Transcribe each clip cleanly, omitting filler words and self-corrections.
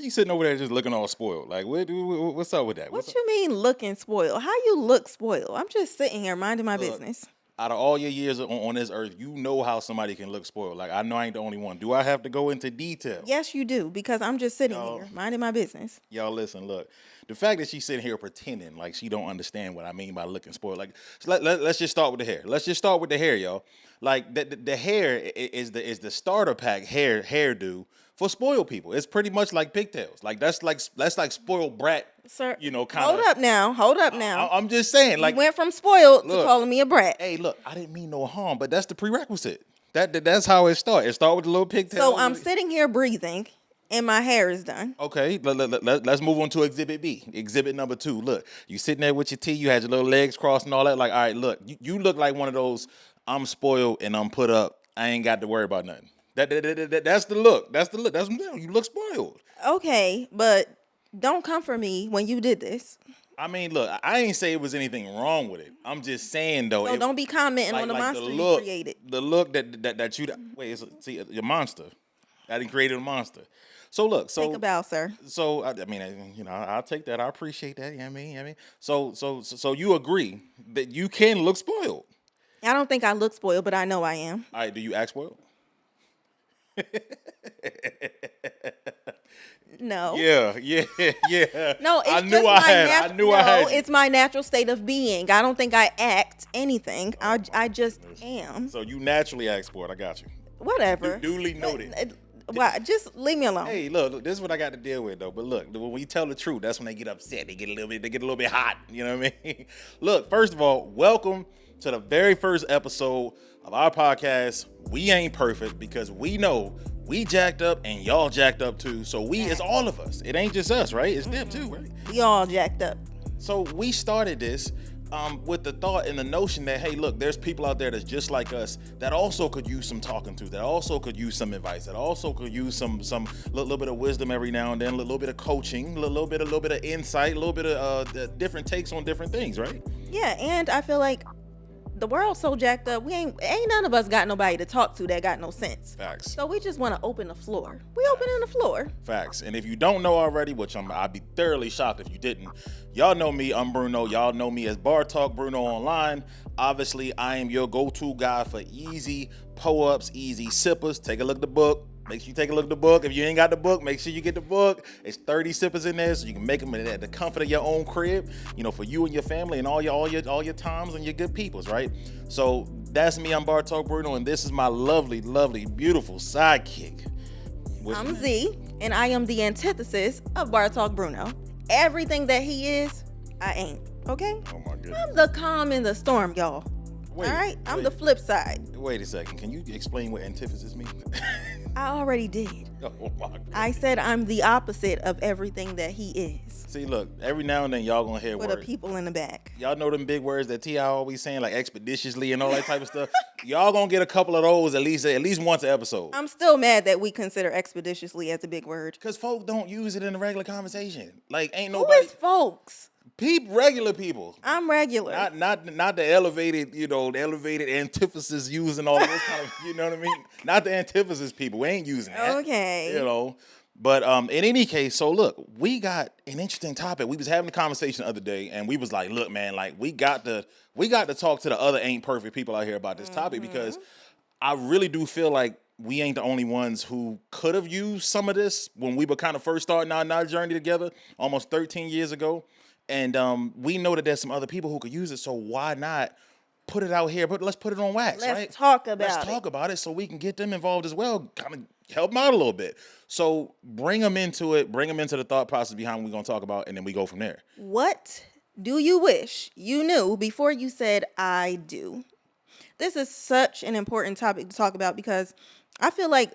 you sitting over there just looking all spoiled? Like, what's up with that? What you mean looking spoiled? How you look spoiled? I'm just sitting here minding my Look, business. out of all your years on this earth, you know how somebody can look spoiled. Like, I know I ain't the only one. Do I have to go into detail? Yes, you do, because I'm just sitting Y'all- here minding my business. Y'all listen, look. The fact that she's sitting here pretending like she don't understand what I mean by looking spoiled. Like, so let's just start with the hair. Let's just start with the hair, y'all. Like, the hair is the starter pack hairdo for spoiled people. It's pretty much like pigtails. Like, that's like spoiled brat. Sir, You know, kind of. Hold up now. I'm just saying, like, you went from spoiled to look, calling me a brat. hey, look, I didn't mean no harm, but that's the prerequisite. That's how it starts. It starts with the little pigtails. So I'm sitting here breathing, and my hair is done. Okay, let's move on to Exhibit B. Exhibit number 2. Look, you sitting there with your tea, you had your little legs crossed and all that. Like, all right, look, you look like one of those, I'm spoiled and I'm put up. I ain't got to worry about nothing. That's the look. That's the look. That's what I'm saying. You look spoiled. Okay, but don't come for me when you did this. I mean, look, I ain't say it was anything wrong with it. I'm just saying, though. So don't be commenting on the monster you created. The look that you, wait, see, your monster. I didn't create a monster. So look, Take a bow, sir. So I mean, you know, I'll take that. I appreciate that. You know what I mean? So you agree that you can look spoiled? I don't think I look spoiled, but I know I am. All right, do you act spoiled? No. Yeah. No, it's I it's my natural state of being. I don't think I act anything. I just am. So you naturally act spoiled. I got you. Whatever. Duly noted. Why? Just leave me alone. Hey, look, this is what I got to deal with, though. But look, when you tell the truth, that's when they get upset. They get a little bit hot. You know what I mean? Look, first of all, welcome to the very first episode of our podcast. We ain't perfect because we know we jacked up and y'all jacked up too. So it's all of us. It ain't just us, right? It's them too, right? We all jacked up. So we started this with the thought and the notion that, hey, look, there's people out there that's just like us that also could use some talking to, that also could use some advice, that also could use some little bit of wisdom every now and then, a little bit of coaching, a little bit of insight, a little bit of different takes on different things, right? Yeah, and I feel like the world's so jacked up. We ain't none of us got nobody to talk to that got no sense. Facts. So we just want to open the floor. We opening the floor. Facts. And if you don't know already, which I'd be thoroughly shocked if you didn't, y'all know me. I'm Bruno. Y'all know me as Bartalk Bruno online. Obviously, I am your go-to guy for easy pull-ups, easy sippers. Take a look at the book. Make sure you take a look at the book. If you ain't got the book, make sure you get the book. It's 30 sippers in there, so you can make them at the comfort of your own crib, you know, for you and your family and all your times and your good peoples, right? So that's me. I'm Bartalk Bruno, and this is my lovely, lovely, beautiful sidekick. I'm Z, and I am the antithesis of Bartalk Bruno. Everything that he is, I ain't. Okay? Oh my goodness. I'm the calm in the storm, y'all. All right? I'm the flip side. Wait a second. Can you explain what antithesis means? I already did. Oh my God. I said I'm the opposite of everything that he is. See, look, every now and then y'all gonna hear With words. the people in the back. Y'all know them big words that T.I. always saying, like expeditiously and all that type of stuff. Y'all gonna get a couple of those at least once an episode. I'm still mad that we consider expeditiously as a big word. Cause folk don't use it in a regular conversation. Like ain't Who nobody. is folks? Regular people. I'm regular. Not the elevated, the elevated antithesis using all those kind of, you know what I mean? Not the antithesis people. We ain't using that. Okay. But in any case, so look, we got an interesting topic. We was having a conversation the other day, and we was like, look, man, like we got to talk to the other ain't perfect people out here about this topic because I really do feel like we ain't the only ones who could have used some of this when we were kind of first starting our journey together almost 13 years ago. And we know that there's some other people who could use it, so why not put it out here? But let's put it on wax, right? Let's talk about it so we can get them involved as well, kind of help them out a little bit. So bring them into it, bring them into the thought process behind what we're going to talk about, and then we go from there. What do you wish you knew before you said I do? This is such an important topic to talk about because I feel like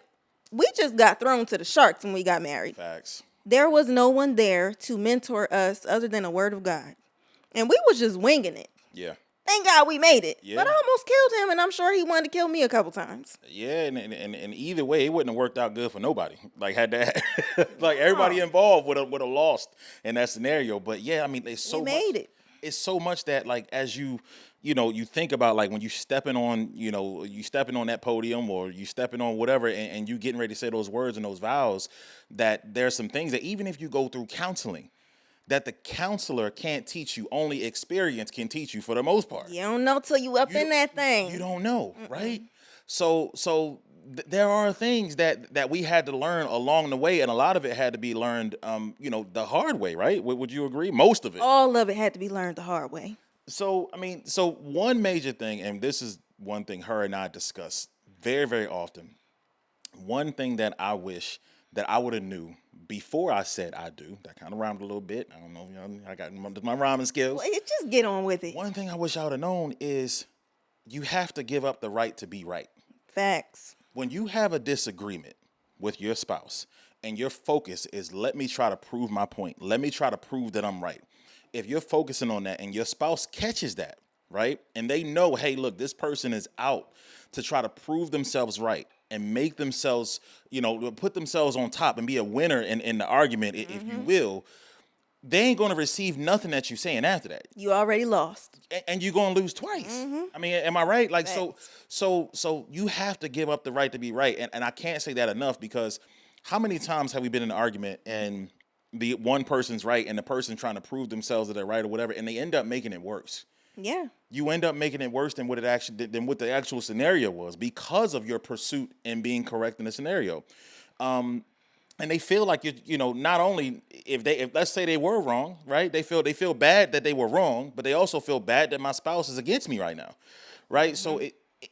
we just got thrown to the sharks when we got married. Facts. There was no one there to mentor us other than the word of God. And we was just winging it. Yeah. Thank God we made it. Yeah. But I almost killed him, and I'm sure he wanted to kill me a couple times. Yeah, and either way, it wouldn't have worked out good for nobody. Like had that, like everybody involved would have lost in that scenario. But yeah, I mean, there's so We made it. it's so much that like as you think about like when you stepping on you stepping on that podium or you stepping on whatever and you getting ready to say those words and those vows, that there's some things that even if you go through counseling, that the counselor can't teach you, only experience can teach you for the most part. You don't know till you up in that thing. You don't know, right? So there are things that we had to learn along the way, and a lot of it had to be learned, the hard way, right? Would you agree? Most of it. All of it had to be learned the hard way. So one major thing, and this is one thing her and I discuss very, very often. One thing that I wish that I would have knew before I said I do. That kind of rhymed a little bit. I don't know. I got my rhyming skills. Well, just get on with it. One thing I wish I would have known is you have to give up the right to be right. Facts. When you have a disagreement with your spouse and your focus is let me try to prove my point, let me try to prove that I'm right. If you're focusing on that and your spouse catches that, right, and they know, hey, look, this person is out to try to prove themselves right and make themselves, put themselves on top and be a winner in the argument, if you will, they ain't going to receive nothing that you're saying after that. You already lost. And you're going to lose twice. I mean, am I right? Like, so you have to give up the right to be right. And I can't say that enough, because how many times have we been in an argument and the one person's right and the person trying to prove themselves that they're right or whatever, and they end up making it worse. Yeah. You end up making it worse than what the actual scenario was, because of your pursuit and being correct in the scenario. And they feel like not only if let's say they were wrong, right? They feel bad that they were wrong, but they also feel bad that my spouse is against me right now, right? So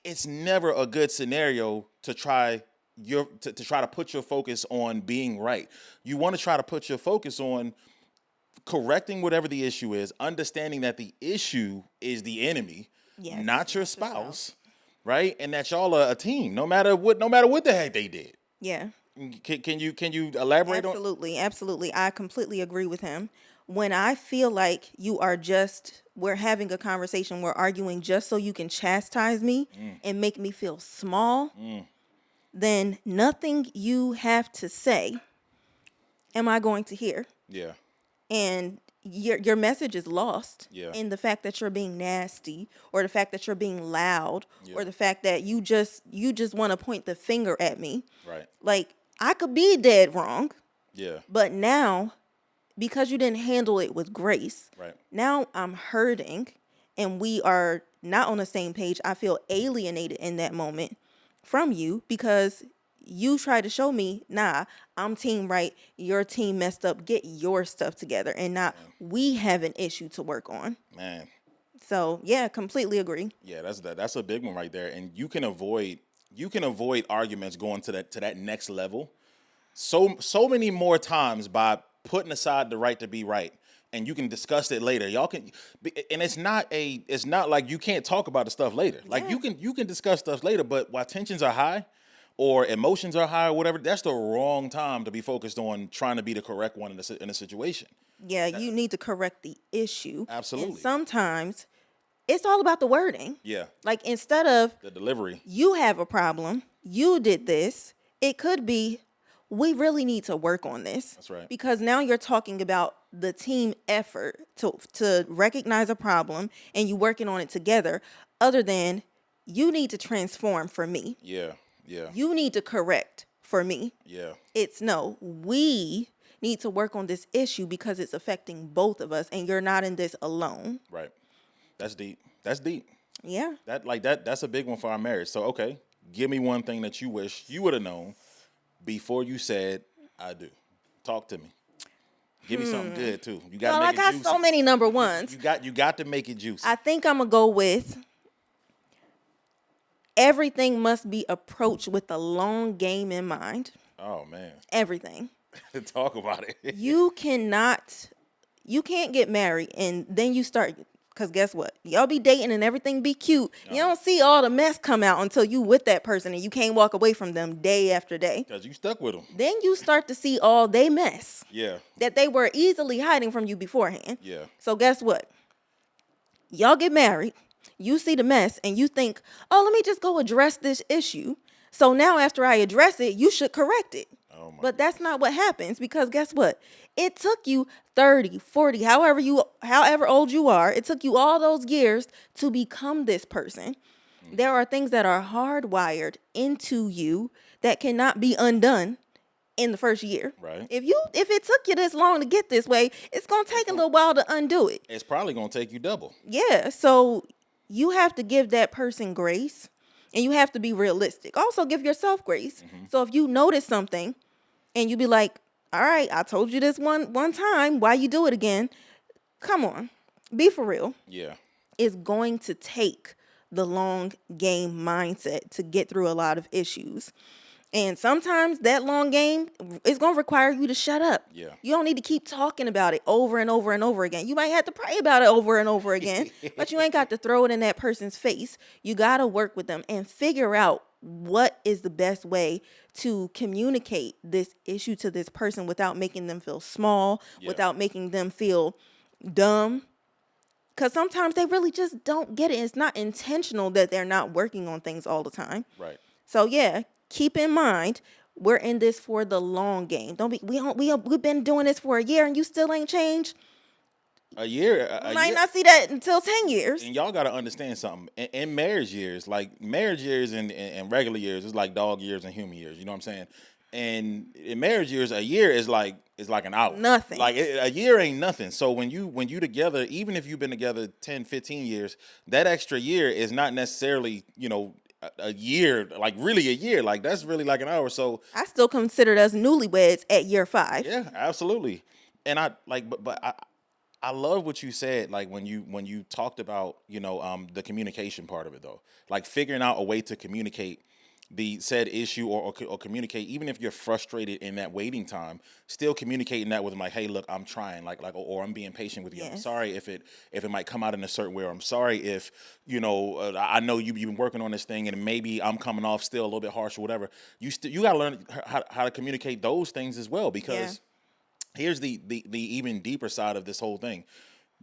it's never a good scenario to try to try to put your focus on being right. You want to try to put your focus on correcting whatever the issue is, understanding that the issue is the enemy, not your spouse, right? And that y'all are a team, no matter what the heck they did. Yeah. Can you elaborate on? Absolutely. I completely agree with him. When I feel like we're having a conversation, we're arguing just so you can chastise me and make me feel small, then nothing you have to say am I going to hear. Yeah. And your message is lost in the fact that you're being nasty, or the fact that you're being loud, or the fact that you just want to point the finger at me. Right. Like, I could be dead wrong. Yeah. But now, because you didn't handle it with grace, right, now I'm hurting, and we are not on the same page. I feel alienated in that moment from you, because you try to show me, nah, I'm team right, your team messed up, get your stuff together, and not we have an issue to work on. Man. So, yeah, completely agree. Yeah, that's a big one right there. And you can avoid arguments going to that next level so many more times by putting aside the right to be right. And you can discuss it later. Y'all can, and it's not like you can't talk about the stuff later. Like you can discuss stuff later, but while tensions are high or emotions are high or whatever, that's the wrong time to be focused on trying to be the correct one in a situation. Yeah, you need to correct the issue. Absolutely. And sometimes it's all about the wording. Yeah. Like, instead of the delivery, you have a problem, you did this, it could be, we really need to work on this. That's right. Because now you're talking about the team effort to recognize a problem and you working on it together, other than you need to transform for me. Yeah. Yeah. You need to correct for me. Yeah. It's no, we need to work on this issue because it's affecting both of us, and you're not in this alone. Right. That's deep. That's deep. Yeah. That's a big one for our marriage. So, okay, give me one thing that you wish you would have known before you said I do. Talk to me. Give me something good too. You got to make it juicy. I got so many number ones. You got to make it juicy. I think I'm going to go with everything must be approached with the long game in mind. Oh, man. Everything. Talk about it. You can't get married and then you start, because guess what? Y'all be dating and everything be cute. You don't see all the mess come out until you with that person and you can't walk away from them day after day. Because you stuck with them. Then you start to see all they mess. Yeah. That they were easily hiding from you beforehand. Yeah. So guess what? Y'all get married. You see the mess and you think, oh, let me just go address this issue. So now after I address it, you should correct it. Oh my But that's not what happens, because guess what? It took you 30, 40, however old you are, it took you all those years to become this person. There are things that are hardwired into you that cannot be undone in the first year. Right. If it took you this long to get this way, it's gonna take a little while to undo it. It's probably gonna take you double. Yeah. So you have to give that person grace, and you have to be realistic. Also give yourself grace. So if you notice something and you be like, all right, I told you this one time, why you do it again? Come on. Be for real. Yeah. It's going to take the long game mindset to get through a lot of issues. And sometimes that long game is going to require you to shut up. Yeah. You don't need to keep talking about it over and over and over again. You might have to pray about it over and over again, but you ain't got to throw it in that person's face. You got to work with them and figure out what is the best way to communicate this issue to this person without making them feel small, without making them feel dumb. Because sometimes they really just don't get it. It's not intentional that they're not working on things all the time. Right. So yeah, keep in mind, we're in this for the long game. Don't be we've been doing this for a year and you still ain't changed. A year. You might not see that until 10 years. And y'all got to understand something. In marriage years, like marriage years and regular years, it's like dog years and human years. You know what I'm saying? And in marriage years, a year is like an hour. Nothing. Like a year ain't nothing. So when you together, even if you've been together 10, 15 years, that extra year is not necessarily, a year, like really a year. Like that's really like an hour. So I still consider us newlyweds at year 5. yeah, absolutely. And I like, but I love what you said. Like when you talked about the communication part of it though, like figuring out a way to communicate the said issue or communicate, even if you're frustrated in that waiting time, still communicating that with them, like, hey, look, I'm trying, or I'm being patient with you. Yes. I'm sorry if it might come out in a certain way, or I'm sorry if I know you've been working on this thing and maybe I'm coming off still a little bit harsh or whatever. You got to learn how to communicate those things as well, because here's the even deeper side of this whole thing.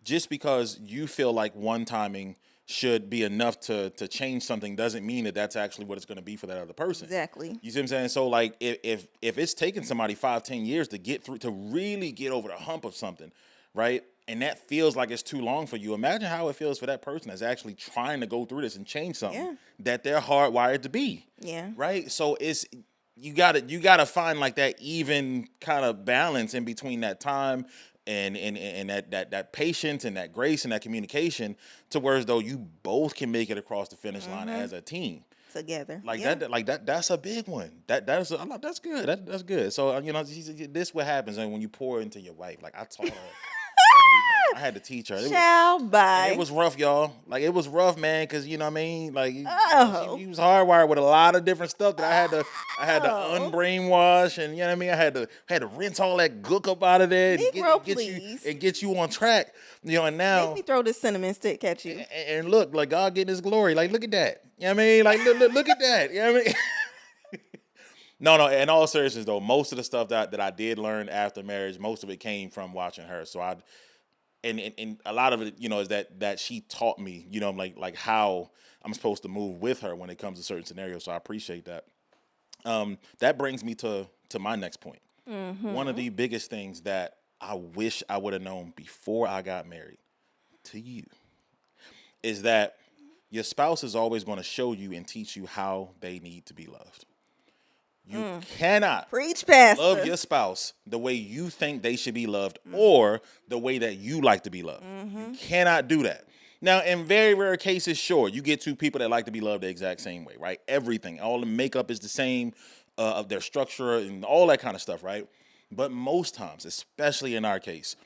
Just because you feel like one timing should be enough to change something doesn't mean that that's actually what it's going to be for that other person. Exactly. You see what I'm saying? So like if it's taking somebody 5-10 years to get through, to really get over the hump of something, right? And that feels like it's too long for you. Imagine how it feels for that person that's actually trying to go through this and change something that they're hardwired to be. Yeah. Right? So you gotta find like that even kind of balance in between that time and that patience and that grace and that communication, to where as though you both can make it across the finish line as a team Together. That's a big one. That's good. That's good. So this what happens when you pour into your wife. Like I taught her everything. I had to teach her. It was rough, y'all. Like it was rough, man, because you know what I mean. Like he was hardwired with a lot of different stuff that I had to unbrainwash, and you know what I mean. I had to rinse all that gook up out of there and get you on track. And now make me throw this cinnamon stick at you. And look, like God getting His glory. Like look at that. You know what I mean? Like look at that. You know what I mean? No. In all seriousness, though, most of the stuff that I did learn after marriage, most of it came from watching her. So and a lot of it, is that she taught me, like how I'm supposed to move with her when it comes to certain scenarios. So I appreciate that. That brings me to my next point. Mm-hmm. One of the biggest things that I wish I would have known before I got married to you is that your spouse is always going to show you and teach you how they need to be loved. You cannot preach, Pastor. love your spouse the way you think they should be loved or the way that you like to be loved. You cannot do that. Now, in very rare cases, sure, you get two people that like to be loved the exact same way, right? Everything, all the makeup is the same, of their structure and all that kind of stuff, right? But most times, especially in our case,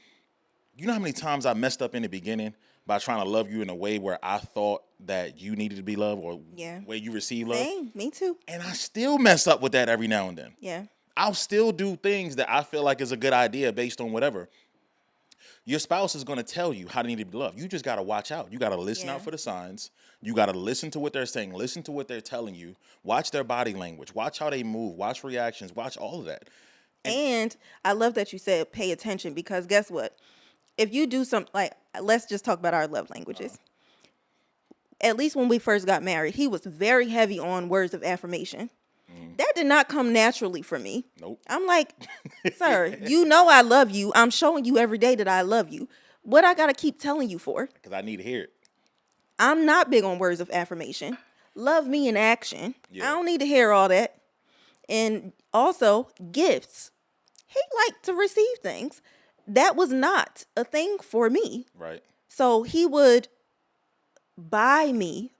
you know how many times I messed up in the beginning by trying to love you in a way where I thought that you needed to be loved or where you receive love? Same, me too. And I still mess up with that every now and then. Yeah. I'll still do things that I feel like is a good idea based on whatever. Your spouse is going to tell you how they need to be loved. You just got to watch out. You got to listen out for the signs. You got to listen to what they're saying. Listen to what they're telling you. Watch their body language. Watch how they move. Watch reactions. Watch all of that. And I love that you said pay attention, because guess what? If you do something, like, let's just talk about our love languages. At least when we first got married, he was very heavy on words of affirmation. That did not come naturally for me. Nope. I'm like, sir, you know I love you. I'm showing you every day that I love you. What I got to keep telling you for? Because I need to hear it. I'm not big on words of affirmation. Love me in action. Yeah. I don't need to hear all that. And also, gifts. He liked to receive things. That was not a thing for me. Right. So he would buy me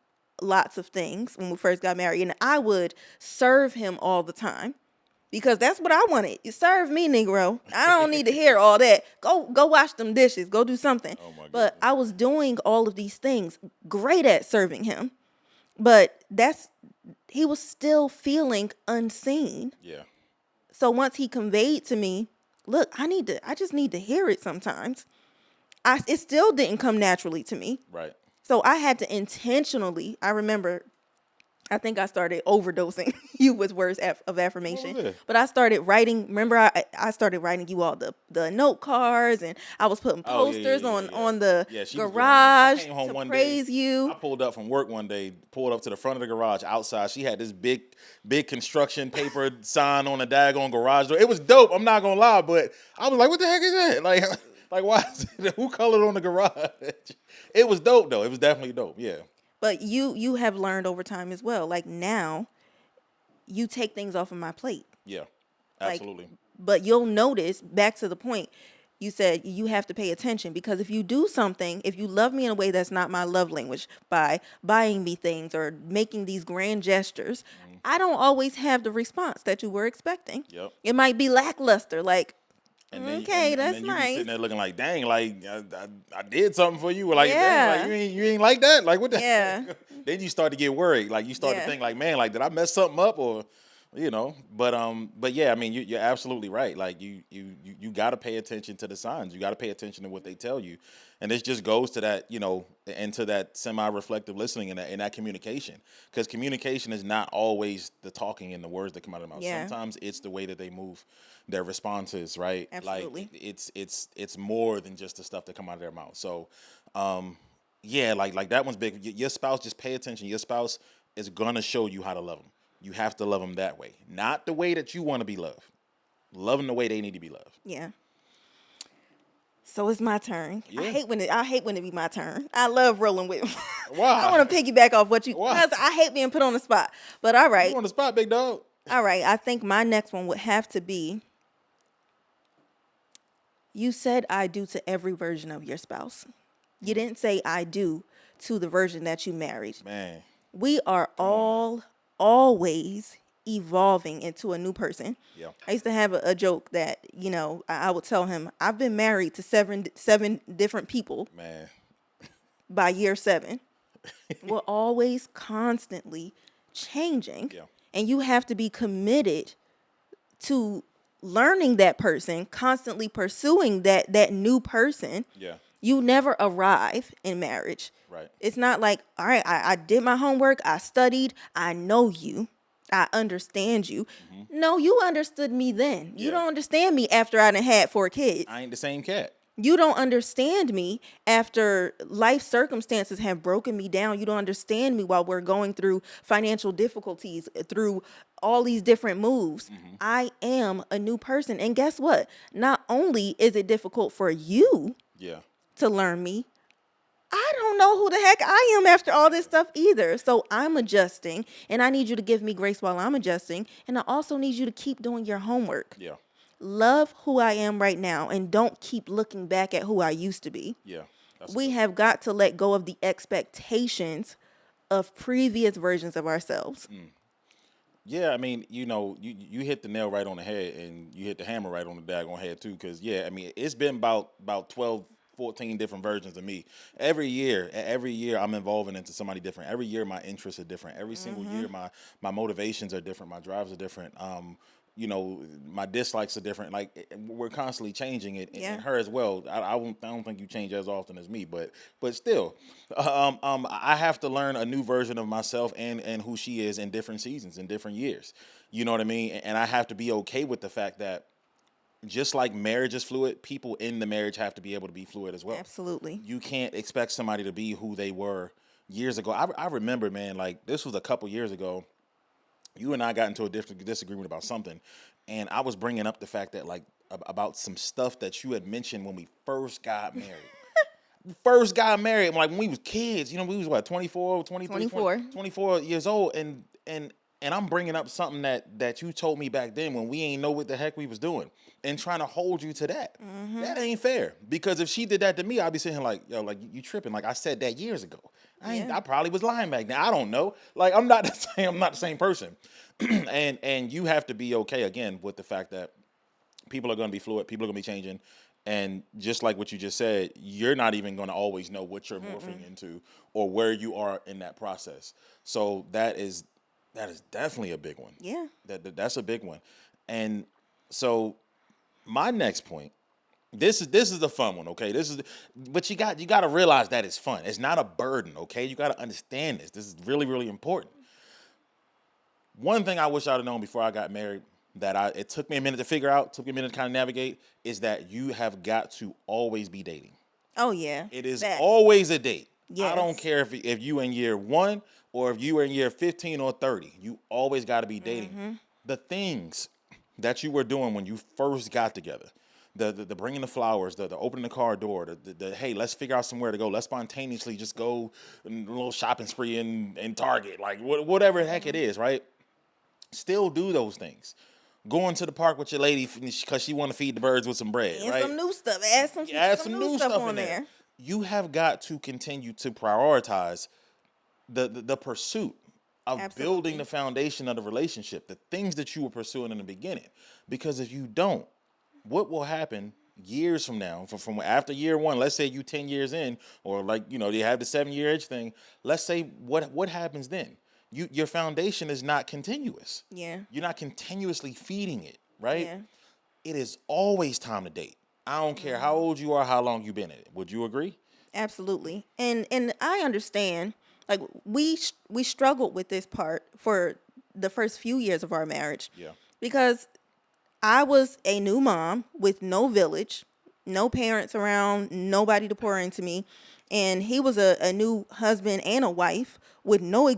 lots of things when we first got married, and I would serve him all the time because that's what I wanted. You serve me, Negro. I don't need to hear all that. Go wash them dishes. Go do something. Oh my goodness. But I was doing all of these things, great at serving him. But he was still feeling unseen. Yeah. So once he conveyed to me, look, I just need to hear it sometimes. It still didn't come naturally to me. Right. So I had to intentionally, I think I started overdosing you with words of affirmation. What was it? But I started writing, remember I started writing you all the note cards, and I was putting posters on the garage I came home to one praise day, you. I pulled up from work one day, pulled up to the front of the garage outside. She had this big construction paper sign on the daggone garage door. It was dope, I'm not gonna lie, but I was like, what the heck is that? Like why is it, who colored on the garage? It was dope though. It was definitely dope, yeah. But you have learned over time as well. Like now, you take things off of my plate. Yeah, absolutely. But you'll notice, back to the point, you said you have to pay attention, because if you do something, if you love me in a way that's not my love language, by buying me things or making these grand gestures, I don't always have the response that you were expecting. Yep. It might be lackluster, like, And then, okay, and that's then you be nice. sitting there looking like, dang, like I did something for you. Like, Yeah. dang, like you ain't like that. Like what the Yeah. Then you start to get worried. Like you start to Yeah. think like, man, like did I mess something up or But yeah, I mean you're absolutely right. Like you gotta pay attention to the signs. You gotta pay attention to what they tell you. And this just goes to that, into that semi-reflective listening and that communication. Because communication is not always the talking and the words that come out of their mouth. Yeah. Sometimes it's the way that they move, their responses, right? Absolutely. Like it's more than just the stuff that come out of their mouth. So yeah, like that one's big. Your spouse, just pay attention. Your spouse is gonna show you how to love them. You have to love them that way, not the way that you want to be loved. Love them the way they need to be loved. Yeah. So it's my turn. Yeah. I hate when it be my turn. I love rolling with. Why? I want to piggyback off what you, Why? because I hate being put on the spot. But all right. You on the spot, big dog. All right, I think my next one would have to be, you said I do to every version of your spouse. You didn't say I do to the version that you married. Man. We are always evolving into a new person. Yeah. I used to have a joke that, I would tell him, I've been married to seven different people Man. by year 7. We're always constantly changing. Yeah. And you have to be committed to learning that person, constantly pursuing that new person. Yeah. You never arrive in marriage. Right. It's not like, all right, I did my homework, I studied, I know you, I understand you. Mm-hmm. No, you understood me then. You don't understand me after I done had 4 kids. I ain't the same cat. You don't understand me after life circumstances have broken me down. You don't understand me while we're going through financial difficulties, through all these different moves. Mm-hmm. I am a new person. And guess what? Not only is it difficult for you to learn me, I don't know who the heck I am after all this stuff either. So I'm adjusting, and I need you to give me grace while I'm adjusting. And I also need you to keep doing your homework. Yeah. Love who I am right now, and don't keep looking back at who I used to be. Yeah. We have got to let go of the expectations of previous versions of ourselves. Yeah, I mean, you hit the nail right on the head, and you hit the hammer right on the daggone head too. Because I mean, it's been about 12, 14 different versions of me. Every year I'm evolving into somebody different. Every year my interests are different. Every single year my motivations are different. My drives are different. My dislikes are different. Like we're constantly changing it, and her as well. I don't think you change as often as me, but still, I have to learn a new version of myself and who she is in different seasons, in different years. You know what I mean? And I have to be okay with the fact that just like marriage is fluid, people in the marriage have to be able to be fluid as well. Absolutely. You can't expect somebody to be who they were years ago. I remember, man, like this was a couple years ago. you and I got into a different disagreement about something, and I was bringing up the fact that like about some stuff that you had mentioned when we first got married. Like when we was kids, you know, we was what, 24, 23, 24. 24 years old, and I'm bringing up something that you told me back then when we ain't know what the heck we was doing, and trying to hold you to that. That ain't fair, because if she did that to me, I'd be sitting here like, yo, like you tripping. Like I said that years ago. I probably was lying back then. I don't know. Like I'm not the same person. and you have to be okay again with the fact that people are going to be fluid. People are going to be changing. And just like what you just said, you're not even going to always know what you're morphing into or where you are in that process. So that is definitely a big one. Yeah. That's a big one. And so my next point, this is the fun one, okay? But you got to realize that it's fun. It's not a burden, okay? You got to understand this. This is really, really important. One thing I wish I'd have known before I got married, that it took me a minute to figure out, took me a minute to kind of navigate, is that you have got to always be dating. Oh yeah. It is always a date. Yes. I don't care if you in year 1 or if you are in year 15 or 30. You always got to be dating. The things that you were doing when you first got together, the bringing the flowers, the opening the car door, the hey, let's figure out somewhere to go. Let's spontaneously just go a little shopping spree in Target, like whatever the heck it is, right? Still do those things. Going to the park with your lady because she want to feed the birds with some bread, and right? some new stuff. Add some new stuff on there. You have got to continue to prioritize the pursuit of building the foundation of the relationship, the things that you were pursuing in the beginning. Because if you don't, what will happen years from now, from after year 1, let's say you 10 years in, or like, you know, they have the 7-year itch thing. Let's say what happens then? Your foundation is not continuous. Yeah. You're not continuously feeding it, right? Yeah. It is always time to date. I don't care how old you are, how long you've been in it. Would you agree? Absolutely. And I understand, like we struggled with this part for the first few years of our marriage. Yeah. Because I was a new mom with no village, no parents around, nobody to pour into me. And he was a new husband and a wife with no a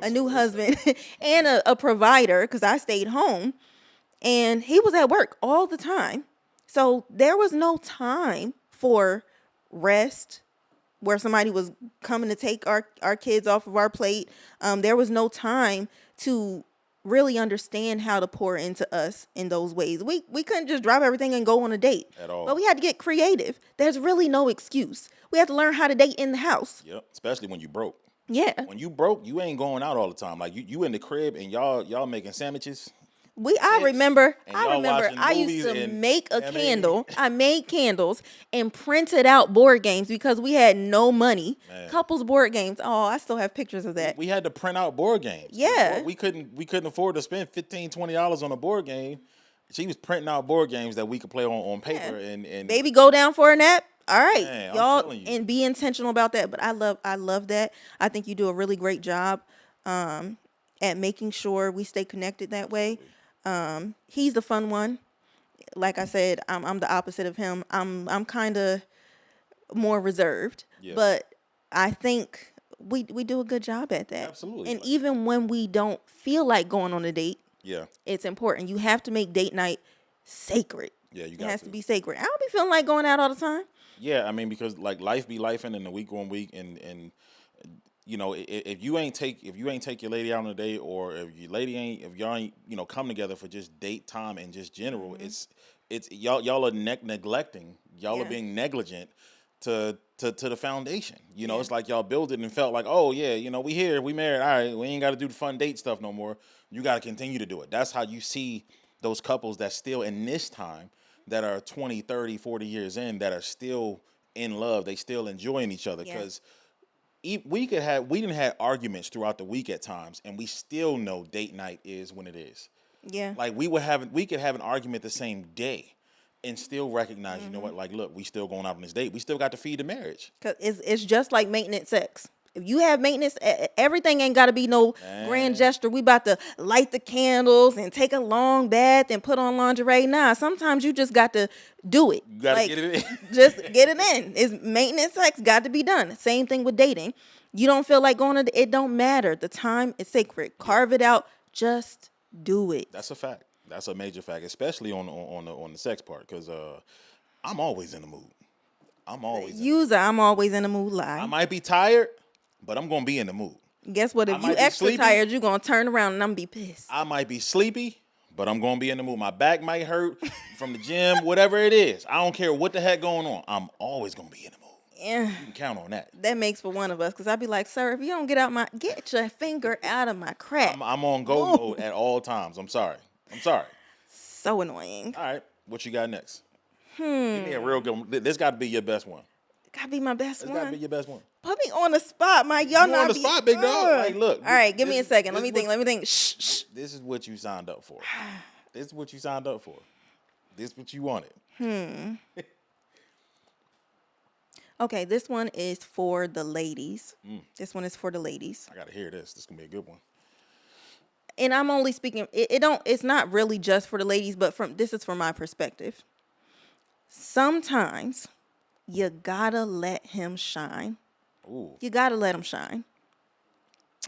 new husband and a provider, because I stayed home. And he was at work all the time. So there was no time for rest, where somebody was coming to take our kids off of our plate. There was no time to really understand how to pour into us in those ways. We couldn't just drop everything and go on a date. At all. But we had to get creative. There's really no excuse. We had to learn how to date in the house. Yep, especially when you broke. Yeah. When you broke, you ain't going out all the time. Like you in the crib and y'all making sandwiches. I remember watching I used movies to and- make a I mean- candle. I made candles and printed out board games because we had no money. Man. Couples board games. Oh, I still have pictures of that. We had to print out board games. Yeah. We couldn't afford to spend $15, $20 on a board game. She was printing out board games that we could play on paper and Baby, go down for a nap. All right, Man, I'm y'all, telling you. and be intentional about that. But I love that. I think you do a really great job at making sure we stay connected that way. He's the fun one. Like I said, I'm the opposite of him. I'm kind of more reserved. Yeah. But I think we do a good job at that. Absolutely. And even when we don't feel like going on a date, yeah. it's important. You have to make date night sacred. Yeah, you It got has to. to be sacred. I don't be feeling like going out all the time. Yeah, I mean, because like life be lifing and the week on week, and you know, if you ain't take your lady out on a date, or if y'all ain't come together for just date time and just general, it's y'all are neglecting, y'all are being negligent to the foundation. You know, it's like y'all built it and felt like, oh yeah, we here, we married, all right, we ain't got to do the fun date stuff no more. You got to continue to do it. That's how you see those couples that still in this time, that are 20, 30, 40 years in, that are still in love. They still enjoying each other, because we didn't have arguments throughout the week at times, and we still know date night is when it is. Yeah. Like we could have an argument the same day and still recognize, you know what, like, look, we still going out on this date. We still got to feed the marriage. 'Cause it's just like maintenance sex. If you have maintenance, everything ain't got to be no grand gesture. We about to light the candles and take a long bath and put on lingerie. Nah, sometimes you just got to do it. You got to get it in. Just get it in. It's maintenance sex got to be done. Same thing with dating. You don't feel like going to it don't matter. The time is sacred. Carve it out. Just do it. That's a fact. That's a major fact, especially on the sex part, because I'm always in the mood. I'm always in the mood. User, I'm always in the mood I lie. might be tired, but I'm gonna be in the mood. Guess what? I If you might be extra sleepy. tired, you're gonna turn around and I'm be pissed. I might be sleepy, but I'm gonna be in the mood. My back might hurt from the gym, whatever it is. I don't care what the heck going on. I'm always gonna be in the mood. Yeah. You can count on that. That makes for one of us, because I'd be like, sir, if you don't get your finger out of my crack. I'm on go mode at all times. I'm sorry. So annoying. All right, what you got next? Give me a real good one. This got to be your best one. Gotta be my best This one. got to be your best one. Put me on the spot, my y'all You not on the be- spot, big dog. Ugh. Like, look. All right, give me a second. Let me this think. Shh, shh. This is what you signed up for. This is what you signed up for. This is what you wanted. Okay, this one is for the ladies. This one is for the ladies. I got to hear this. This is going to be a good one. And I'm only speaking, it's not really just for the ladies, but this is from my perspective. Sometimes you gotta let him shine. Ooh. You gotta let him shine.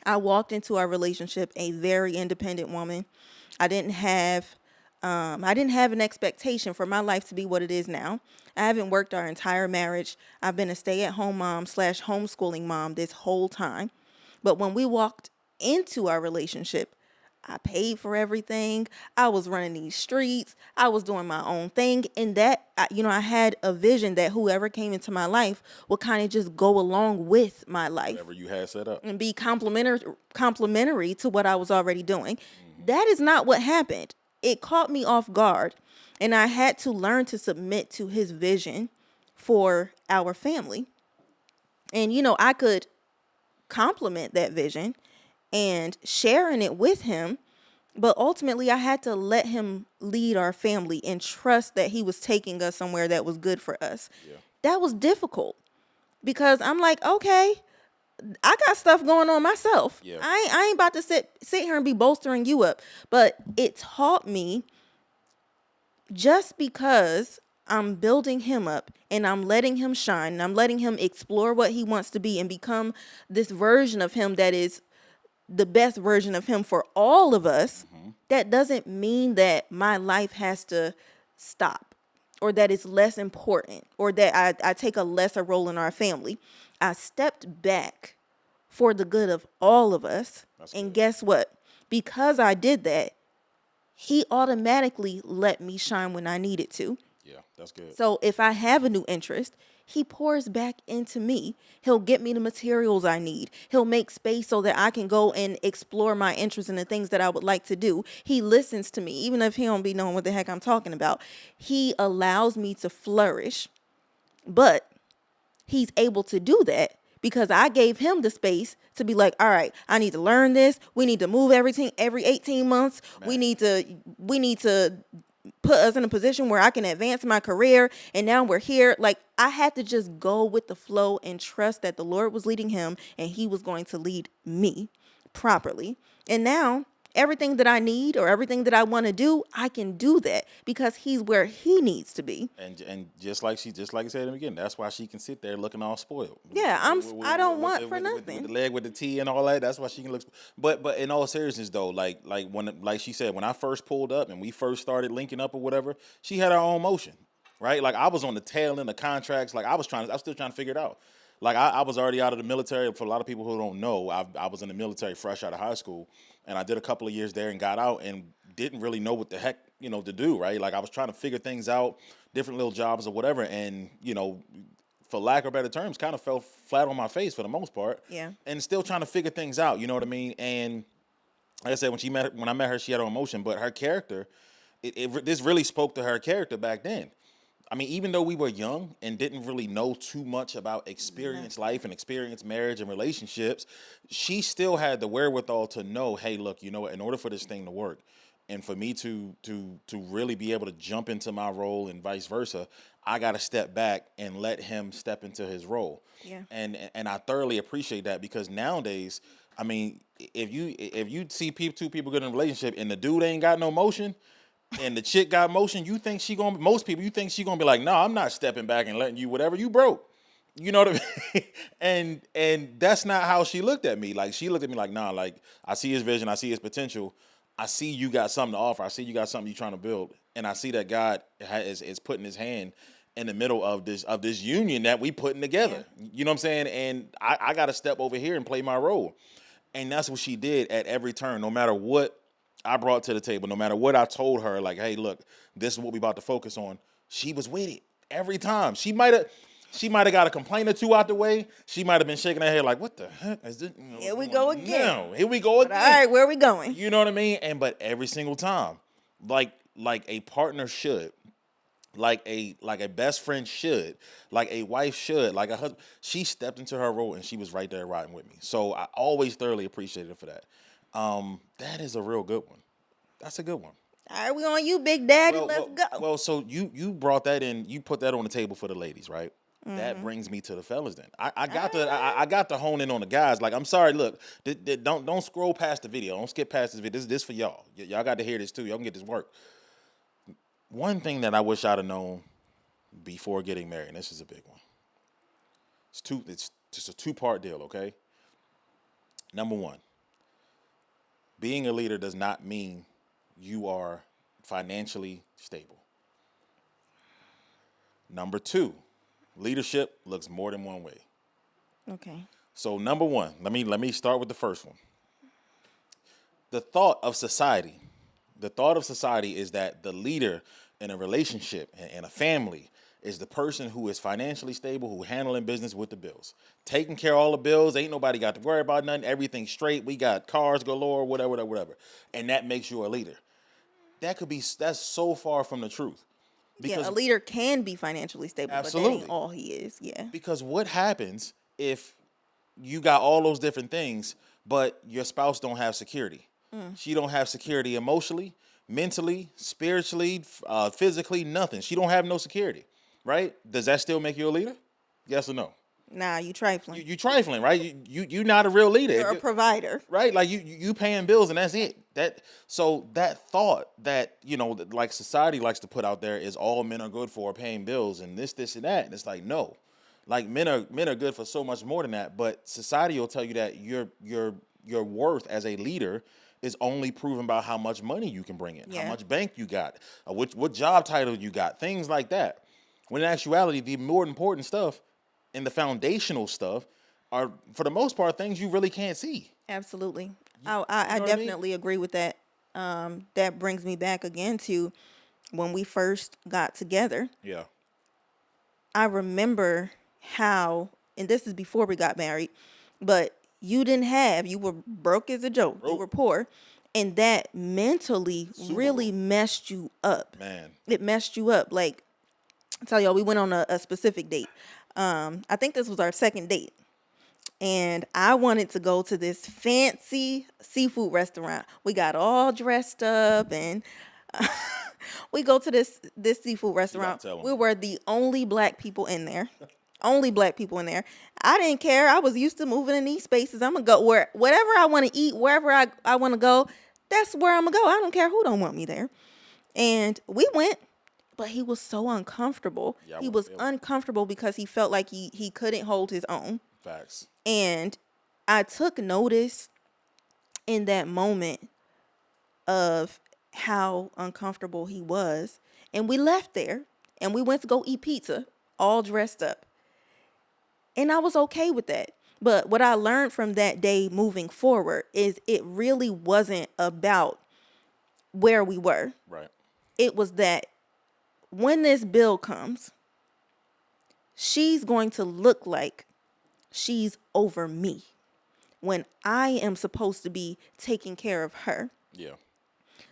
I walked into our relationship a very independent woman. I didn't have an expectation for my life to be what it is now. I haven't worked our entire marriage. I've been a stay-at-home mom / homeschooling mom this whole time. But when we walked into our relationship, I paid for everything. I was running these streets. I was doing my own thing. And that, I had a vision that whoever came into my life would kind of just go along with my life. Whatever you had set up. And be complimentary to what I was already doing. That is not what happened. It caught me off guard. And I had to learn to submit to his vision for our family. And, I could compliment that vision and sharing it with him. But ultimately, I had to let him lead our family and trust that he was taking us somewhere that was good for us. Yeah. That was difficult because I'm like, okay, I got stuff going on myself. Yeah. I ain't about to sit here and be bolstering you up. But it taught me, just because I'm building him up and I'm letting him shine and I'm letting him explore what he wants to be and become this version of him that is the best version of him for all of us, that doesn't mean that my life has to stop or that it's less important or that I take a lesser role in our family. I stepped back for the good of all of us. That's and good. Guess what? Because I did that, he automatically let me shine when I needed to. Yeah, that's good. So if I have a new interest, he pours back into me. He'll get me the materials I need. He'll make space so that I can go and explore my interests in the things that I would like to do. He listens to me, even if he don't be knowing what the heck I'm talking about. He allows me to flourish, but he's able to do that because I gave him the space to be like, all right, I need to learn this. We need to move everything every 18 months. Man. We need to put us in a position where I can advance my career. And now we're here. Like, I had to just go with the flow and trust that the Lord was leading him and he was going to lead me properly. And now everything that I need or everything that I want to do, I can do that because he's where he needs to be. And just like you said in the beginning, that's why she can sit there looking all spoiled. Yeah, I don't want for nothing. With the leg with the T and all that, that's why she can look. But in all seriousness though, like she said, when I first pulled up and we first started linking up or whatever, she had her own motion, right? Like I was on the tail end of contracts. Like I was still trying to figure it out. Like I was already out of the military. For a lot of people who don't know, I was in the military fresh out of high school. And I did a couple of years there and got out and didn't really know what the heck, to do, right? Like I was trying to figure things out, different little jobs or whatever. And, for lack of better terms, kind of fell flat on my face for the most part. Yeah. And still trying to figure things out, you know what I mean? And like I said, when I met her, she had her emotion, but her character, this really spoke to her character back then. I mean, even though we were young and didn't really know too much about experience life and experience marriage and relationships, she still had the wherewithal to know, hey, look, in order for this thing to work and for me to really be able to jump into my role and vice versa, I got to step back and let him step into his role. Yeah. And I thoroughly appreciate that because nowadays, I mean, if you see two people get in a relationship and the dude ain't got no motion, and the chick got motion, you think she gonna be like, no, I'm not stepping back and letting you whatever you broke. You know what I mean? And that's not how she looked at me. Like she looked at me like, nah, like I see his vision, I see his potential, I see you got something to offer, I see you got something you're trying to build, and I see that God is putting His hand in the middle of this union that we putting together. You know what I'm saying? And I got to step over here and play my role, and that's what she did at every turn. No matter what I brought to the table, no matter what I told her, like, hey, look, this is what we about to focus on. She was with it every time. She might have got a complaint or two out the way. She might have been shaking her head like, "What the heck is this?" Here we go again. No, here we go again. All right, where are we going? You know what I mean? But every single time, like a partner should, like a best friend should, like a wife should, like a husband. She stepped into her role and she was right there riding with me. So I always thoroughly appreciated her for that. That is a real good one. That's a good one. All right, we on you, Big Daddy. Let's go. Well, so you brought that in. You put that on the table for the ladies, right? That brings me to the fellas. Then I got to hone in on the guys. Like, I'm sorry, look, don't scroll past the video. Don't skip past this video. This for y'all. Y'all got to hear this too. Y'all can get this work. One thing that I wish I'd have known before getting married, and this is a big one. It's just a two-part deal, okay? Number one, being a leader does not mean you are financially stable. Number two, leadership looks more than one way. Okay. So number one, let me start with the first one. The thought of society is that the leader in a relationship and a family is the person who is financially stable, who handling business with the bills. Taking care of all the bills, ain't nobody got to worry about nothing, everything's straight, we got cars galore, whatever. And that makes you a leader. That's so far from the truth. Because a leader can be financially stable, absolutely. But that ain't all he is. Yeah. Because what happens if you got all those different things, but your spouse don't have security? She don't have security emotionally, mentally, spiritually, physically, nothing. She don't have no security, right? Does that still make you a leader? Yes or no? Nah, you trifling. You trifling, right? You not a real leader. You're a provider, right? Like you paying bills and that's it. That thought that like society likes to put out there is all men are good for paying bills and this and that. And it's like no, like men are good for so much more than that. But society will tell you that your worth as a leader is only proven by how much money you can bring in, how much bank you got, what job title you got, things like that. When in actuality, the more important stuff and the foundational stuff are, for the most part, things you really can't see. Absolutely. I definitely agree with that. That brings me back again to when we first got together. Yeah. I remember how, and this is before we got married, but you were broke as a joke. You were poor. And that mentally really messed you up. Man. It messed you up. Like, I tell y'all, we went on a specific date. I think this was our second date. And I wanted to go to this fancy seafood restaurant. We got all dressed up and we go to this seafood restaurant. We were the only black people in there. Only black people in there. I didn't care. I was used to moving in these spaces. I'm going to go whatever I want to eat, wherever I want to go, that's where I'm going to go. I don't care who don't want me there. And we went, but he was so uncomfortable. Yeah, he was uncomfortable because he felt like he couldn't hold his own. Facts. And I took notice in that moment of how uncomfortable he was. And we left there and we went to go eat pizza, all dressed up. And I was okay with that. But what I learned from that day moving forward is it really wasn't about where we were. Right. It was that when this bill comes, she's going to look like she's over me when I am supposed to be taking care of her. Yeah.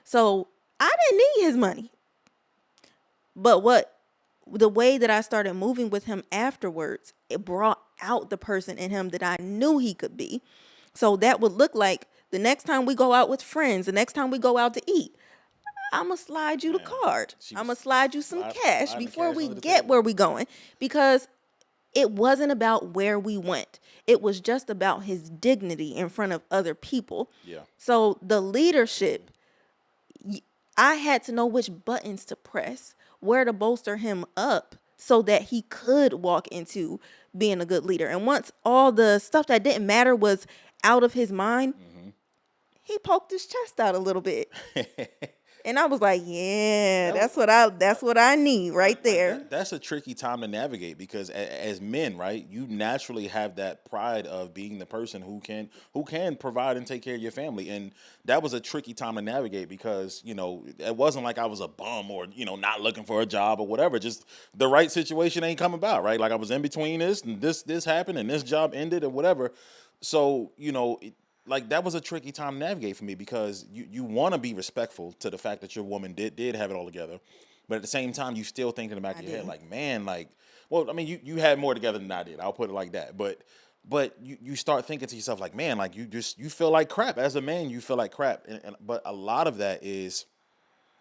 So I didn't need his money. But the way that I started moving with him afterwards, it brought out the person in him that I knew he could be. So that would look like the next time we go out with friends, the next time we go out to eat, I'm going to slide you the card. I'm going to slide you some cash before we get where we going. Because it wasn't about where we went. It was just about his dignity in front of other people. Yeah. So the leadership, I had to know which buttons to press, where to bolster him up so that he could walk into being a good leader. And once all the stuff that didn't matter was out of his mind, he poked his chest out a little bit. And I was like, yeah, that's what I need right there. That's a tricky time to navigate because as men, right, you naturally have that pride of being the person who can provide and take care of your family, and that was a tricky time to navigate because it wasn't like I was a bum or not looking for a job or whatever. Just the right situation ain't come about, right? Like I was in between this and this happened and this job ended or whatever. So like that was a tricky time to navigate for me because you want to be respectful to the fact that your woman did have it all together, but at the same time you still think in the back of your head like, man, like, well, I mean, you had more together than I did. I'll put it like that. But you start thinking to yourself like, man, like you feel like crap as a man. You feel like crap, but a lot of that is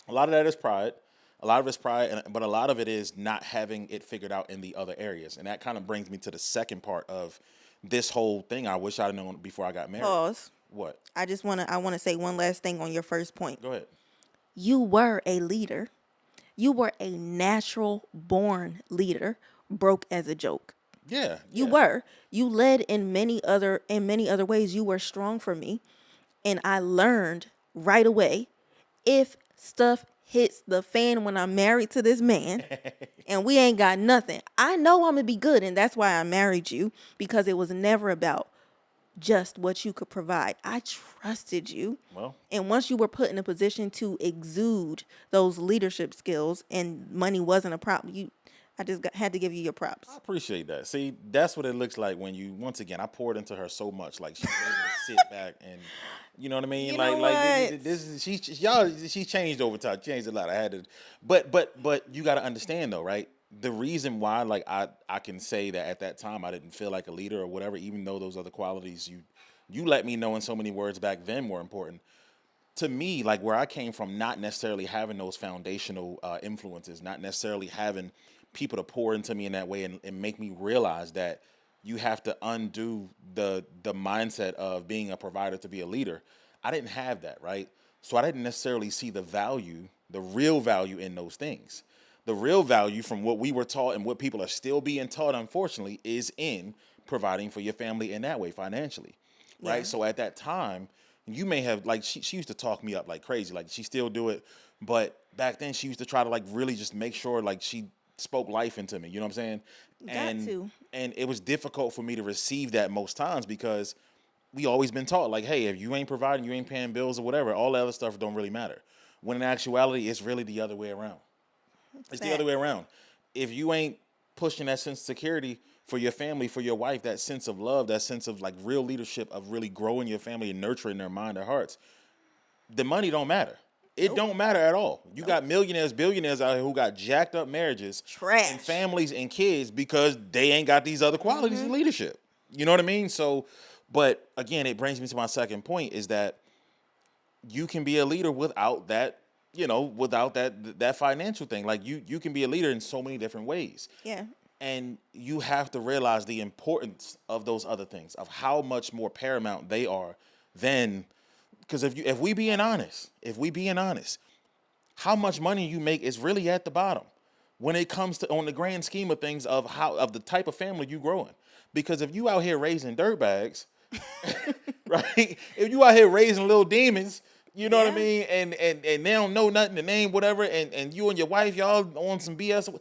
pride. A lot of it's pride, but a lot of it is not having it figured out in the other areas, and that kind of brings me to the second part of this whole thing. I wish I'd known before I got married. Pause. What? I want to say one last thing on your first point. Go ahead. You were a leader. You were a natural born leader, broke as a joke. Yeah. You were. You led in many other ways. You were strong for me. And I learned right away, if stuff hits the fan when I'm married to this man and we ain't got nothing, I know I'm gonna be good. And that's why I married you, because it was never about just what you could provide. I trusted you. Well, and once you were put in a position to exude those leadership skills and money wasn't a problem, I just had to give you your props. I appreciate that. See, that's what it looks like when you, once again, I poured into her so much, like she's able to sit back and, you know what I mean? You like, know like what? this is she changed over time, changed a lot. I had to, but you got to understand though, right? The reason why, like, I can say that at that time I didn't feel like a leader or whatever, even though those other qualities you let me know in so many words back then were important. To me, like where I came from, not necessarily having those foundational influences, not necessarily having people to pour into me in that way and make me realize that you have to undo the mindset of being a provider to be a leader. I didn't have that, right? So I didn't necessarily see the value, the real value in those things. The real value from what we were taught and what people are still being taught, unfortunately, is in providing for your family in that way financially, right? Yeah. So at that time, you may have, like, she used to talk me up like crazy. Like, she still do it. But back then, she used to try to, like, really just make sure, like, she spoke life into me. You know what I'm saying? And it was difficult for me to receive that most times because we always been taught, like, hey, if you ain't providing, you ain't paying bills or whatever, all that other stuff don't really matter. When in actuality, it's really the other way around. It's the other way around. If you ain't pushing that sense of security for your family, for your wife, that sense of love, that sense of like real leadership of really growing your family and nurturing their mind, their hearts, the money don't matter. It don't matter at all. You got millionaires, billionaires out here who got jacked up marriages, Trash. and families and kids because they ain't got these other qualities in leadership. You know what I mean? So, but again, it brings me to my second point is that you can be a leader without that, without that financial thing. Like you can be a leader in so many different ways. Yeah. And you have to realize the importance of those other things, of how much more paramount they are than, because if we being honest, how much money you make is really at the bottom when it comes to, on the grand scheme of things, of the type of family you growing. Because if you out here raising dirtbags, right? If you out here raising little demons, you know what I mean? And they don't know nothing, the name, whatever, and you and your wife, y'all on some BS,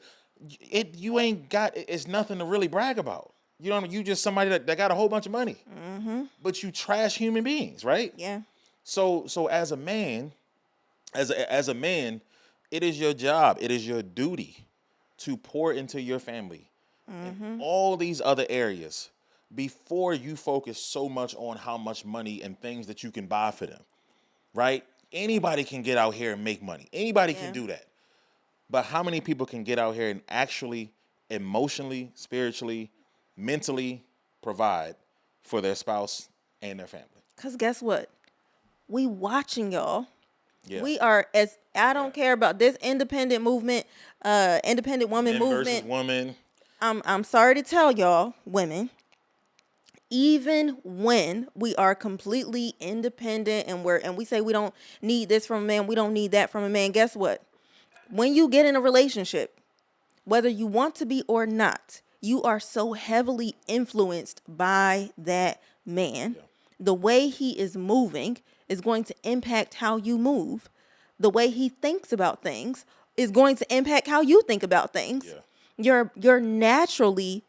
you ain't got, it's nothing to really brag about. You know what I mean? You just somebody that got a whole bunch of money. But you trash human beings, right? Yeah. So as a man, as a man, it is your job, it is your duty to pour into your family in all these other areas before you focus so much on how much money and things that you can buy for them, right? Anybody can get out here and make money. Anybody can do that. But how many people can get out here and actually emotionally, spiritually, mentally provide for their spouse and their family? Because guess what? We watching y'all. Yeah. We are, as I don't care about this independent movement, independent woman Men movement. versus woman. I'm sorry to tell y'all, women, even when we are completely independent and we say we don't need this from a man, we don't need that from a man, guess what? When you get in a relationship, whether you want to be or not, you are so heavily influenced by that man. Yeah. The way he is moving is going to impact how you move. The way he thinks about things is going to impact how you think about things. Yeah. You're naturally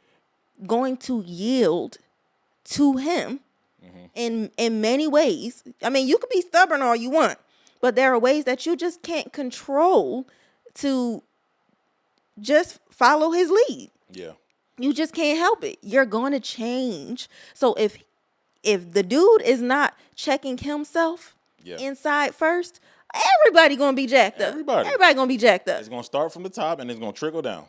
going to yield to him in many ways. I mean, you could be stubborn all you want, but there are ways that you just can't control to just follow his lead. Yeah. You just can't help it. You're going to change. So if the dude is not checking himself Yeah. inside first, everybody going to be jacked up. Everybody going to be jacked up. It's gonna start from the top and it's gonna trickle down.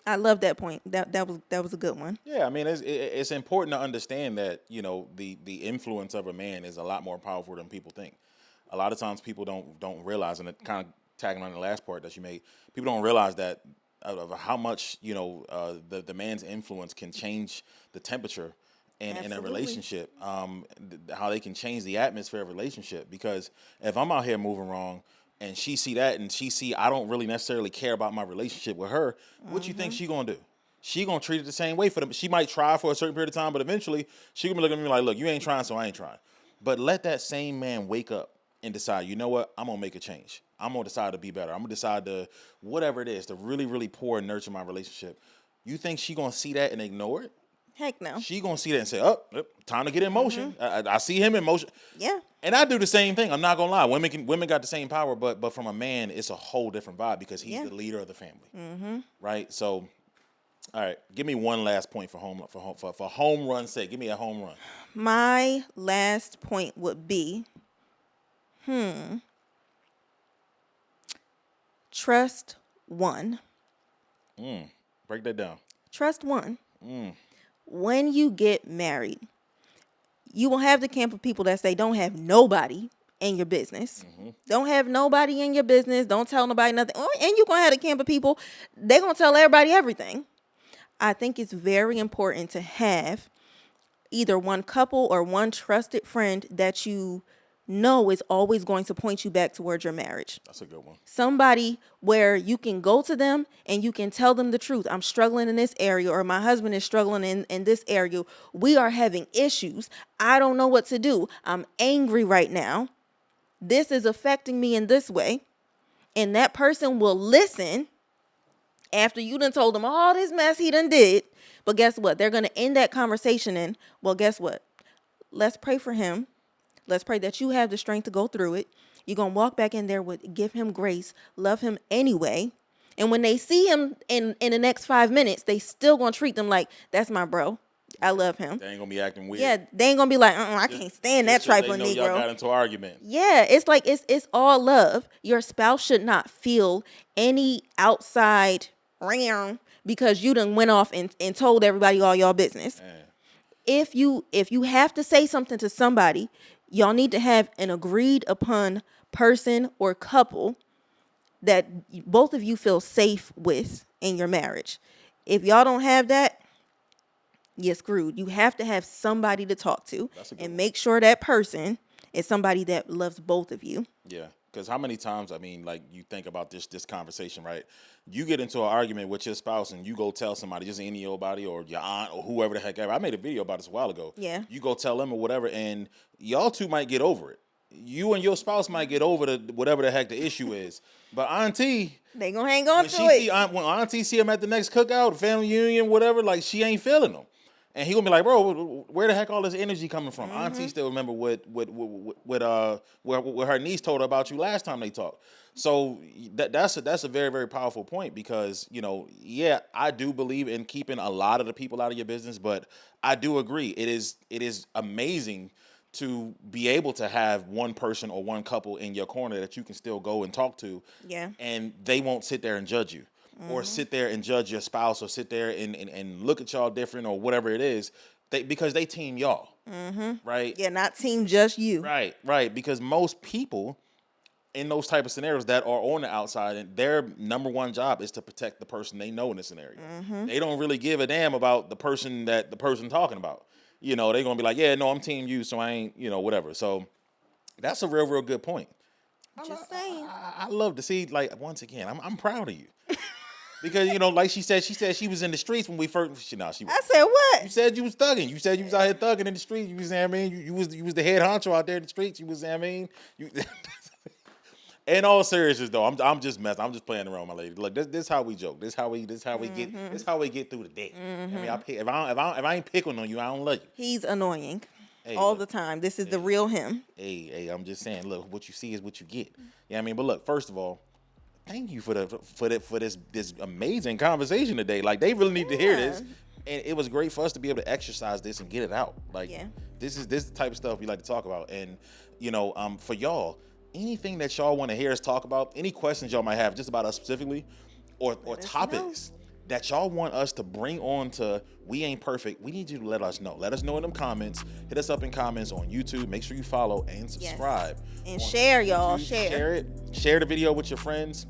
I love that point. That was a good one. Yeah, I mean, it's important to understand that, you know, the influence of a man is a lot more powerful than people think. A lot of times people don't realize, and it kind of tagging on the last part that you made, people don't realize that of how much, you know, the man's influence can change the temperature in a Absolutely. relationship, how they can change the atmosphere of a relationship. Because if I'm out here moving wrong and she see that and she see I don't really necessarily care about my relationship with her, what you think she gonna do? She gonna treat it the same way for them. She might try for a certain period of time, but eventually she gonna be looking at me like, look, you ain't trying, so I ain't trying. But let that same man wake up and decide, you know what, I'm gonna make a change. I'm gonna decide to be better. I'm gonna decide to, whatever it is, to really, really pour and nurture my relationship. You think she gonna see that and ignore it? Heck no. She gonna see that and say, oh, yep, time to get in motion. I see him in motion. Yeah. And I do the same thing. I'm not gonna lie. Women got the same power, but from a man, it's a whole different vibe because he's the leader of the family, right? So, all right, give me one last point for home run sake. Give me a home run. My last point would be, trust one. Break that down. Trust one. When you get married, you will have the camp of people that say don't have nobody in your business. Don't have nobody in your business. Don't tell nobody nothing. Oh, and you're going to have the camp of people, they're going to tell everybody everything. I think it's very important to have either one couple or one trusted friend that you know is always going to point you back towards your marriage. That's a good one. Somebody where you can go to them and you can tell them the truth. I'm struggling in this area, or my husband is struggling in this area. We are having issues. I don't know what to do. I'm angry right now. This is affecting me in this way. And that person will listen after you done told them all this mess he done did. But guess what? They're going to end that conversation in, well, guess what? Let's pray for him. Let's pray that you have the strength to go through it. You're going to walk back in there with, give him grace, love him anyway. And when they see him in the next 5 minutes, they still going to treat them like, that's my bro. I love him. They ain't gonna be acting weird. Yeah, they ain't going to be like, I can't stand that trifling Negro. Y'all got into an argument. Yeah, it's like, it's all love. Your spouse should not feel any outside ram because you done went off and told everybody all y'all business. Man. If you have to say something to somebody, y'all need to have an agreed upon person or couple that both of you feel safe with in your marriage. If y'all don't have that, you're screwed. You have to have somebody to talk to and make sure that person is somebody that loves both of you. Yeah. Because how many times, I mean, like you think about this conversation, right? You get into an argument with your spouse and you go tell somebody, just any old body or your aunt or whoever the heck ever. I made a video about this a while ago. Yeah. You go tell them or whatever, and y'all two might get over it. You and your spouse might get over whatever the heck the issue is. But auntie, they gonna hang on to it. When auntie see him at the next cookout, family reunion, whatever, like she ain't feeling them. And he gonna be like, bro, where the heck all this energy coming from? Auntie still remember what her niece told her about you last time they talked. So that's a very, very powerful point because, you know, yeah, I do believe in keeping a lot of the people out of your business, but I do agree it is amazing to be able to have one person or one couple in your corner that you can still go and talk to. Yeah. And they won't sit there and judge you. Or sit there and judge your spouse, or sit there and look at y'all different, or whatever it is, because they team y'all, right? Yeah, not team just you. Right. Because most people in those type of scenarios that are on the outside, and their number one job is to protect the person they know in the scenario. They don't really give a damn about the person talking about. You know, they're gonna be like, yeah, no, I'm team you, so I ain't, you know, whatever. So that's a real, real good point. Just saying. I love to see, like, once again, I'm proud of you. Because like she said she was in the streets when we first. She was. I said what? You said you was thugging. You said you was out here thugging in the street. You was saying, I mean, you was the head honcho out there in the streets. You was saying, I mean, you. In all seriousness, though, I'm just messing. I'm just playing around, my lady. Look, this how we joke. This how we get through the day. I mean, if I ain't picking on you, I don't love you. He's annoying. Hey, all look, the time. This is the real him. Hey, I'm just saying, look, what you see is what you get. Yeah, I mean, but look, first of all, thank you for this amazing conversation today. Like, they really need to hear this. And it was great for us to be able to exercise this and get it out. Like, this is the type of stuff we like to talk about. And, for y'all, anything that y'all want to hear us talk about, any questions y'all might have just about us specifically, or topics that y'all want us to bring on to We Ain't Perfect, we need you to let us know. Let us know in them comments. Hit us up in comments on YouTube. Make sure you follow and subscribe. And share, y'all. Share it. Share the video with your friends.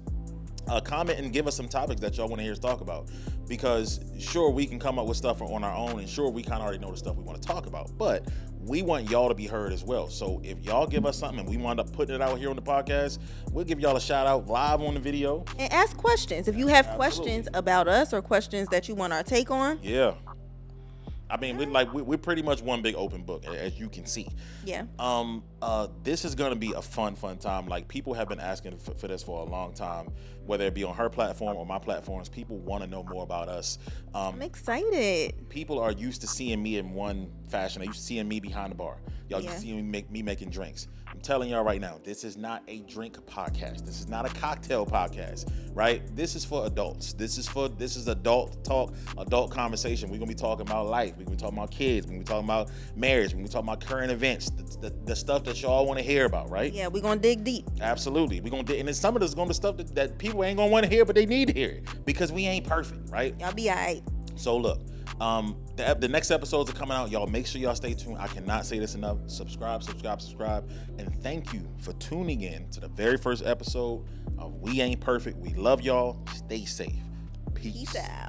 Comment and give us some topics that y'all want to hear us talk about. Because sure, we can come up with stuff on our own, and sure, we kind of already know the stuff we want to talk about. But we want y'all to be heard as well. So if y'all give us something and we wind up putting it out here on the podcast, we'll give y'all a shout out live on the video. And ask questions. If you have questions about us or questions that you want our take on. Yeah. I mean, we're pretty much one big open book, as you can see. Yeah. This is gonna be a fun time. Like, people have been asking for this for a long time, whether it be on her platform or my platforms. People want to know more about us. I'm excited. People are used to seeing me in one fashion. They used to seeing me behind the bar. Y'all used to see me making drinks. I'm telling y'all right now, this is not a drink podcast. This is not a cocktail podcast, right? This is for adults. This is adult talk, adult conversation. We're gonna be talking about life. We're gonna be talking about kids. We're gonna be talking about marriage. We're gonna be talking about current events, the stuff that y'all want to hear about, right? Yeah, we're gonna dig deep. Absolutely. We're gonna dig, and then some of this is gonna be stuff that people ain't gonna want to hear, but they need to hear it because we ain't perfect, right? Y'all be all right. So look, the next episodes are coming out. Y'all make sure y'all stay tuned. I cannot say this enough. Subscribe. And thank you for tuning in to the very first episode of We Ain't Perfect. We love y'all. Stay safe. Peace out.